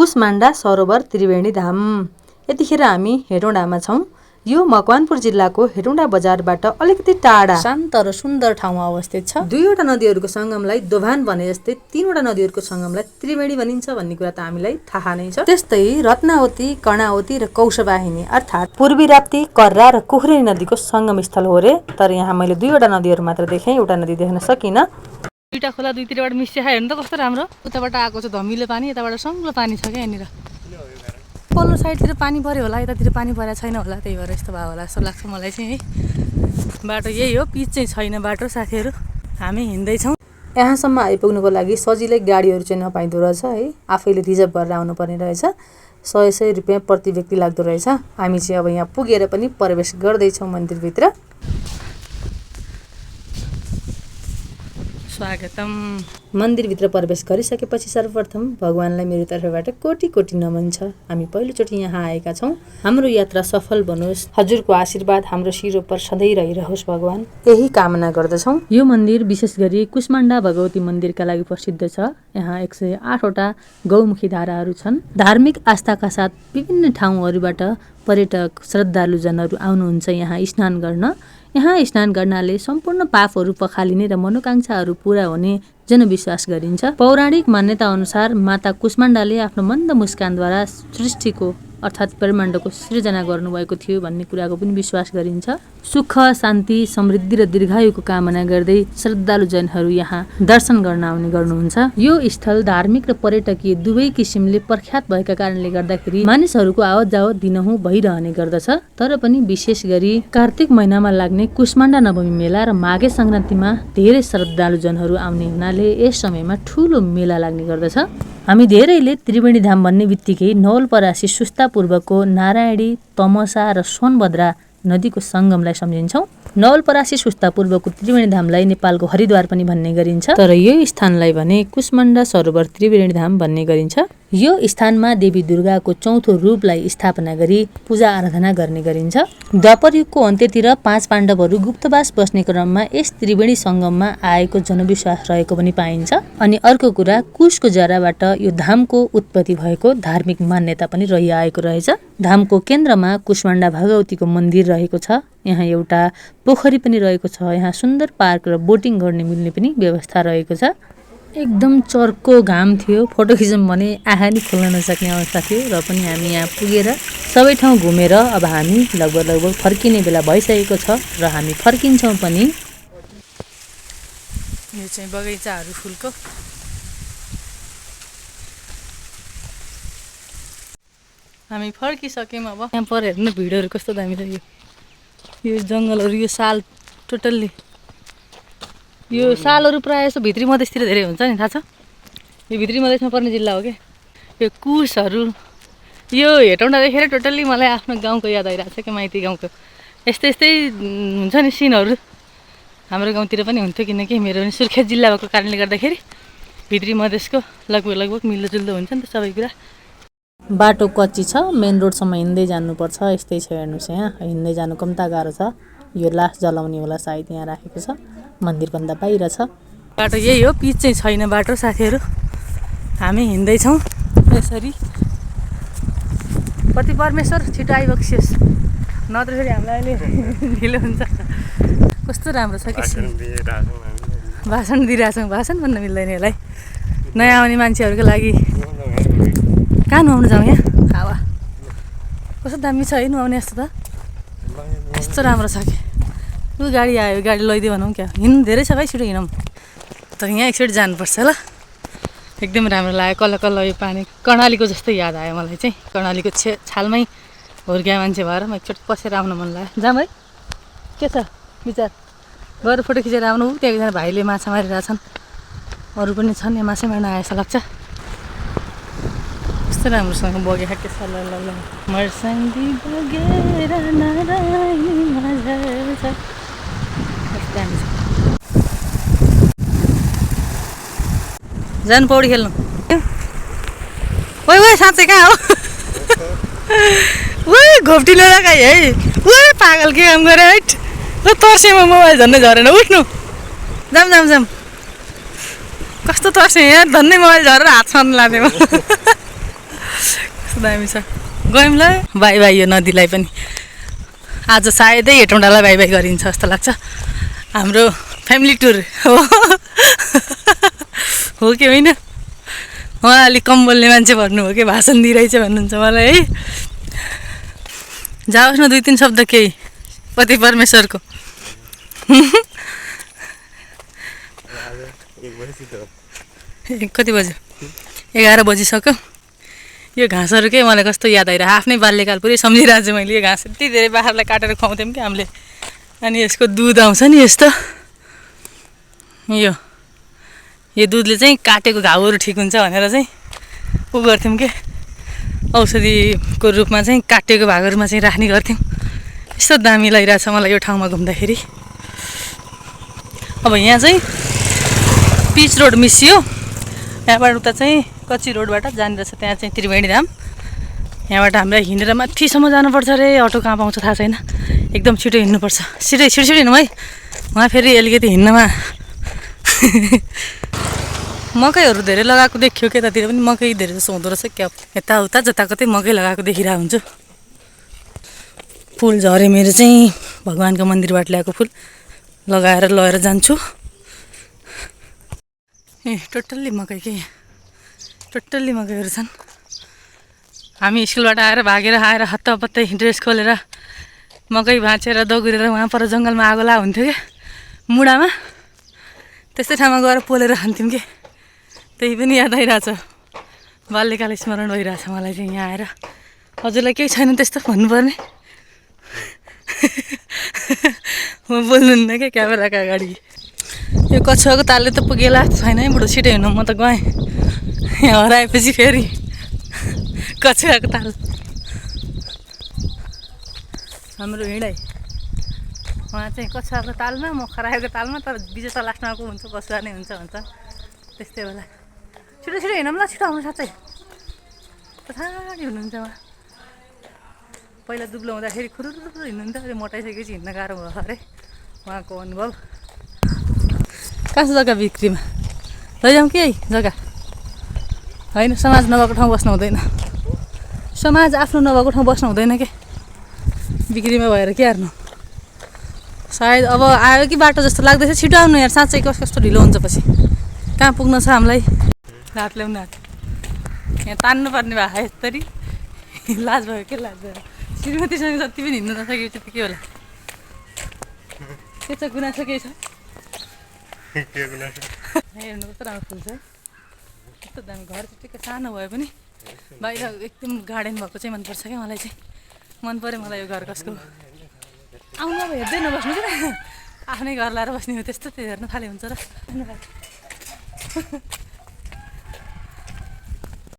कुसमाण्डा सरोवर त्रिवेणी धाम। यतिखेर हामी हेटौँडामा छौँ। यो मकवानपुर जिल्लाको हेटौँडा बजारबाट अलिकति टाढा शान्त र सुन्दर ठाउँमा अवस्थित छ। दुईवटा नदीहरूको सङ्गमलाई दोभान भने जस्तै तीनवटा नदीहरूको सङ्गमलाई त्रिवेणी भनिन्छ भन्ने कुरा त हामीलाई थाहा नै छ। त्यस्तै रत्नावती, कर्णावती र कौशवाहिनी अर्थात् पूर्वी राप्ती, कर्रा र कुखुरेनी नदीको सङ्गम स्थल हो रे। तर यहाँ मैले दुईवटा नदीहरू मात्र देखेँ, एउटा नदी देख्न सकिनँ। दुईटा खोला दुईतिरबाट मिसिया हेर्नु त कस्तो राम्रो। उताबाट आएको छ धमिलो पानी, यताबाट सङ्लो पानी छ क्या यहाँनिर। पल्लो साइडतिर पानी पऱ्यो होला, यतातिर पानी परेको छैन होला, त्यही भएर यस्तो भयो होला जस्तो लाग्छ मलाई चाहिँ है। बाटो यही हो, पिच चाहिँ छैन बाटो। साथीहरू हामी हिँड्दैछौँ। यहाँसम्म आइपुग्नुको लागि सजिलै गाडीहरू चाहिँ नपाइँदो रहेछ है, आफैले रिजर्भ गरेर आउनुपर्ने रहेछ। 100 रुपियाँ प्रति व्यक्ति लाग्दो रहेछ। हामी चाहिँ अब यहाँ पुगेर पनि प्रवेश गर्दैछौँ मन्दिरभित्र। स्वागतम। मन्दिरभित्र प्रवेश गरिसकेपछि सर्वप्रथम भगवानलाई मेरो तर्फबाट कोटी कोटी नमन छ। हामी पहिलोचोटि यहाँ आएका छौँ। हाम्रो यात्रा सफल बनोस्, हजुरको आशीर्वाद हाम्रो शिर पर सधैँ रहिरहोस् भगवान, यही कामना गर्दछौँ। यो मन्दिर विशेष गरी कुसमाण्डा भगवती मन्दिरका लागि प्रसिद्ध छ। यहाँ 108वटा गौमुखी धाराहरू छन्। धार्मिक आस्थाका साथ विभिन्न ठाउँहरूबाट पर्यटक श्रद्धालुजनहरू आउनुहुन्छ यहाँ स्नान गर्न। यहाँ स्नान गर्नाले सम्पूर्ण पापहरू पखालिने र मनोकांक्षाहरू पूरा हुने जनविश्वास गरिन्छ। पौराणिक मान्यता अनुसार माता कुसमाण्डाले आफ्नो मन्द मुस्कानद्वारा सृष्टिको अर्थात् ब्रह्माण्डको सृजना गर्नुभएको थियो भन्ने कुराको पनि विश्वास गरिन्छ। सुख, शान्ति, समृद्धि र दीर्घायुको कामना गर्दै श्रद्धालुजनहरू यहाँ दर्शन गर्न आउने गर्नुहुन्छ। यो स्थल धार्मिक र पर्यटकीय दुवै किसिमले प्रख्यात भएका कारणले गर्दाखेरि मानिसहरूको आवत जावत दिनहुँ भइरहने गर्दछ। तर पनि विशेष गरी कार्तिक महिनामा लाग्ने कुसमाण्डा नवमी मेला र माघे सङ्क्रान्तिमा धेरै श्रद्धालुजनहरू आउने हुनाले यस समयमा ठुलो मेला लाग्ने गर्दछ। हामी धेरैले त्रिवेणी धाम भन्ने बित्तिकै नवलपरासी सुस्तापूर्वको नारायणी, तमसा र सोनभद्रा नदीको सङ्गमलाई सम्झिन्छौँ। नवलपरासी सुस्तापूर्वको त्रिवेणी धामलाई नेपालको हरिद्वार पनि भन्ने गरिन्छ। तर यो स्थानलाई भने कुसमाण्डा सरोवर त्रिवेणी धाम भन्ने गरिन्छ। यो स्थानमा देवी दुर्गाको चौथो रूपलाई स्थापना गरी पूजा आराधना गर्ने गरिन्छ। द्वापर युगको अन्त्यतिर 5 पाण्डवहरू गुप्तवास बस्ने क्रममा यस त्रिवेणी सङ्गममा आएको जनविश्वास रहेको पनि पाइन्छ। अनि अर्को कुरा, कुशको जराबाट यो धामको उत्पत्ति भएको धार्मिक मान्यता पनि रहिआएको रहेछ। धामको केन्द्रमा कुसमाण्डा भगवतीको मन्दिर रहेको छ। यहाँ एउटा पोखरी पनि रहेको छ। यहाँ सुन्दर पार्क र बोटिङ गर्ने मिल्ने पनि व्यवस्था रहेको छ। एकदम चर्को घाम थियो, फोटो खिचौँ भने आँखा नि खोल्न नसक्ने अवस्था थियो। र पनि हामी यहाँ पुगेर सबै ठाउँ घुमेर अब हामी लगभग फर्किने बेला भइसकेको छ र हामी फर्किन्छौँ पनि। यो चाहिँ बगैँचाहरू फुलको। हामी फर्किसक्यौँ अब। यहाँ पर हेर्नु भिडहरू कस्तो दामी छ। यो जङ्गलहरू, यो साल टोटल्ली यो सालहरू प्रायः जस्तो भित्री मधेसतिर धेरै हुन्छ नि, थाहा छ? यो भित्री मधेसमा पर्ने जिल्ला हो क्या। यो कुशहरू, यो हेटौँडा देखेर टोटल्ली मलाई आफ्नो गाउँको याद आइरहेको छ क्या, माइती गाउँको। यस्तै यस्तै हुन्छ नि सिनहरू। हाम्रो गाउँतिर पनि हुन्थ्यो, किनकि मेरो पनि सुर्खेत जिल्ला भएको कारणले गर्दाखेरि भित्री मधेसको लगभग मिल्दोजुल्दो हुन्छ नि त सबै कुरा। बाटो कच्ची छ, मेन रोडसम्म हिँड्दै जानुपर्छ। यस्तै छ हेर्नुहोस्, यहाँ हिँड्दै जानु कम्ता गाह्रो छ। यो लास जलाउने होला सायद यहाँ राखेको छ, मन्दिरभन्दा बाहिर छ। बाटो यही हो, पिच चाहिँ छैन बाटो। साथीहरू हामी हिँड्दैछौँ यसरी। पति परमेश्वर छिटो आइबक्सियोस्, नत्र फेरि हामीलाई अहिले ढिलो हुन्छ। कस्तो राम्रो छ कि भाषण दिइरहेछौँ। भाषण भन्न मिल्दैन यसलाई। नयाँ आउने मान्छेहरूको लागि कहाँ नुहाउनु जाउँ? यहाँ हावा कस्तो दामी छ है, नुहाउने जस्तो त। यस्तो राम्रो छ कि ऊ गाडी आयो, गाडी लैदियो भनौँ क्या। हिँड्नु धेरै छ भाइ, छिटो हिँडौँ। तर यहाँ एकचोटि जानुपर्छ ल। एकदम राम्रो लाग्यो, कल्ल कल्ल यो पानी कर्णालीको जस्तै याद आयो मलाई चाहिँ। कर्णालीको छालमै हुर्किया मान्छे भएर म एकचोटि पसेर आउन मन लाग्यो। जाऊँ है, के छ विचार? गएर फोटो खिचेर आउनु। त्यहाँ एकजना भाइले माछा मारिरहेछन्, अरू पनि छन्। यहाँ माछा मार्न आए जस्तो लाग्छ। कस्तो राम्रोसँग बगेको के छ। ल मर्साङ्गी बगेर नारायणीमा झर्छ। कस्तो दामी छ। जानु पौडी खेल्नु। ओइ साँच्चै कहाँ हो? घोप्टी नलगाइ है। पागल के काम गरे है। ल तर्सेमा मोबाइल झन्डै झरेन। उठ्नु, जाम। कस्तो तर्से यहाँ, धन्नै मोबाइल झरेर हात छर्न लाग्यो। कस्तो दामी छ गयौँ ल बाई बाई यो नदीलाई पनि आज सायदै हेटौँडालाई बाई बाई गरिन्छ जस्तो लाग्छ हाम्रो फ्यामिली टुर हो कि होइन उहाँ अलिक कम बोल्ने मान्छे भन्नु हो कि भाषण दिइरहेछ भन्नुहुन्छ मलाई है जाओस् न 2-3 शब्द केही पति परमेश्वरको कति बज्यो 11 बजिसक्यो यो घाँसहरू के मलाई कस्तो याद आइरह आफ्नै बाल्यकाल पुरै सम्झिरहेको छु मैले यो घाँस यति धेरै बाख्रालाई काटेर खुवाउँथ्यौँ कि हामीले अनि यसको दुध आउँछ नि यस्तो यो दुधले चाहिँ काटेको घाउहरू ठिक हुन्छ भनेर चाहिँ उ गर्थ्यौँ के औषधिको रूपमा चाहिँ काटेको भागहरूमा चाहिँ राख्ने गर्थ्यौँ यस्तो दामी लागिरहेछ मलाई यो ठाउँमा घुम्दाखेरि अब यहाँ चाहिँ पिच रोड मिसियो यहाँबाट उता चाहिँ कच्ची रोडबाट जाने रहेछ त्यहाँ चाहिँ त्रिवेणी धाम यहाँबाट हामीलाई हिँडेर माथिसम्म जानुपर्छ अरे अटो कहाँ पाउँछ थाहा छैन एकदम छिटो हिँड्नुपर्छ छिटो हिँडौँ है उहाँ फेरि अलिकति हिँड्नमा मकैहरू धेरै लगाएको देखियो कि यतातिर पनि मकै धेरै जस्तो हुँदो रहेछ क्या यताउता जताकतै मकै लगाएको देखिरहेको हुन्छु फुल झरे मेरो चाहिँ भगवान्को मन्दिरबाट ल्याएको फुल लगाएर लगेर जान्छु टोटल्ली मकै के टोटल्ली मकैहरू छन् हामी स्कुलबाट आएर भागेर आएर हत्तपत्तै ड्रेस खोलेर मकै भाँचेर दगुरेर वहाँ पर जङ्गलमा आगो ला हुन्थ्यो क्या मुढामा त्यस्तै ठाउँमा गएर पोलेर खान्थ्यौँ कि त्यही पनि याद आइरहेछ बाल्यकाल स्मरण भइरहेछ मलाई चाहिँ यहाँ आएर हजुरलाई केही छैन त्यस्तो भन्नुपर्ने म बोल्नुहुन्न क्या क्यामेराको अगाडि यो कछुवाको तालले त पुगेला छैन है बुढो छिटो हिँड्नु म त गएँ यहाँ हराएपछि फेरि कछुवाको ताल हाम्रो हिँडाइ उहाँ चाहिँ कछुवाको तालमा म खरायोको तालमा तर बिजेता लास्टमा आएको हुन्छ कछुवा नै हुन्छ भन्छ त्यस्तै होला छिटो हिँडौँ ल छिटो आउनु साँच्चै पछाडि हुनुहुन्छ उहाँ पहिला दुब्लो हुँदाखेरि खुरुरु हिँड्नुहुन्थ्यो अहिले मोटाइसकेपछि हिँड्न गाह्रो भयो अरे उहाँको अनुभव कहाँ छ जग्गा बिक्रीमा लैजाउँ कि जग्गा होइन समाज नभएको ठाउँ बस्नु हुँदैन समाज आफ्नो नभएको ठाउँ बस्नु हुँदैन के बिक्रीमा भएर के हार्नु सायद अब आयो कि बाटो जस्तो लाग्दैछ छिटो आउनु यार साँच्चै कस्तो ढिलो हुन्छ पछि कहाँ पुग्न छ हामीलाई हात ल्याउनु हात यहाँ तान्नु पर्ने भए यस्तरी लाज भयो के लाज भयो श्रीमतीसँग जति पनि हिँड्नु नसकेपछि त के होला के छ गुनासो केही छ हेर्नु कस्तो राम्रो फुल छ कस्तो दामी घर चाहिँ ठिकै सानो भए पनि बाहिर एकदम गार्डन भएको चाहिँ मनपर्छ क्या मलाई चाहिँ मन पऱ्यो मलाई यो घर कसको आउनु अब हेर्दै नबस्नु क्या आफ्नै घर लाएर बस्ने हो त्यस्तो त्यो हेर्नु थाले हुन्छ र धन्यवाद